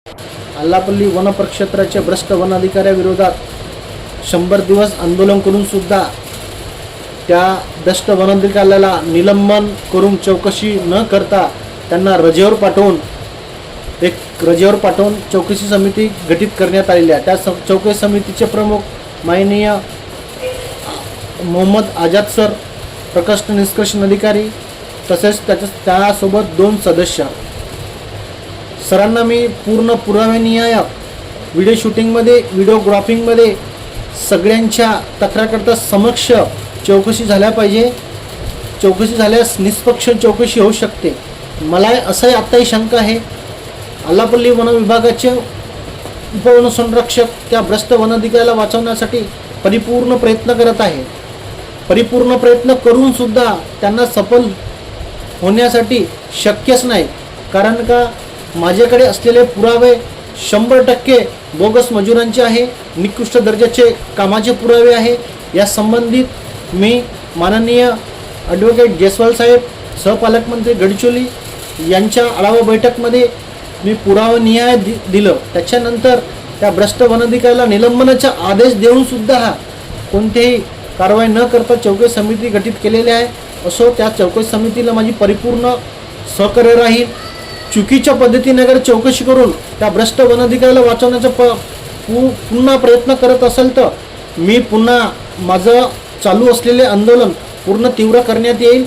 Alapalli one प्रक्षेत्राच्या भ्रष्ट one अधिकाऱ्याविरोधात 100 दिवस आंदोलन करून सुद्धा त्या भ्रष्ट वन अधिकाऱ्याला निलंबन करून चौकशी न करता त्यांना रजेवर पाठवून चौकशी समिती गठीत करण्यात आलेली आहे। त्या चौकशी समितीचे प्रमुख माननीय मोहम्मद आझाद सर, प्रकष्ट निष्कर्षण अधिकारी, तसेच त्यासोबत 2 सदस्य। सरांना मी पूर्ण पुराव्यानिहाय व्हिडिओ शूटिंगमध्ये, व्हिडिओग्राफिंगमध्ये सगळ्यांच्या तक्रारकर्ता समक्ष चौकशी झाल्या पाहिजे। चौकशी झाल्यास निष्पक्ष चौकशी होऊ शकते। मला असंही आत्ताही शंका आहे, आलापल्ली वन विभागाचे उपवनसंरक्षक त्या भ्रष्ट वन अधिकाऱ्याला वाचवण्यासाठी परिपूर्ण प्रयत्न करत आहे। परिपूर्ण प्रयत्न करून सुद्धा त्यांना सफल होण्यासाठी शक्यच नाही, कारण का माझ्याकडे असलेले पुरावे 100% बोगस मजुरांचे आहे, निकृष्ट दर्जाचे कामाचे पुरावे आहे। या संबंधित मी माननीय ॲडव्होकेट जयस्वाल साहेब, सहपालकमंत्री गडचिरोली यांच्या आढावा बैठकमध्ये मी पुरावानिहाय दिलं। त्याच्यानंतर त्या भ्रष्ट वन अधिकाऱ्याला निलंबनाचा आदेश देऊन सुद्धा कोणतेही कारवाई न करता चौकशी समिती गठीत केलेली आहे। असो त्या चौकशी समितीला माझी परिपूर्ण सहकार्य राहील। चुकीच्या पद्धतीने अगर चौकशी करून त्या भ्रष्ट वन अधिकाऱ्याला वाचवण्याचा पुन्हा प्रयत्न करत असेल तर मी पुन्हा माझं चालू असलेले आंदोलन पूर्ण तीव्र करण्यात येईल।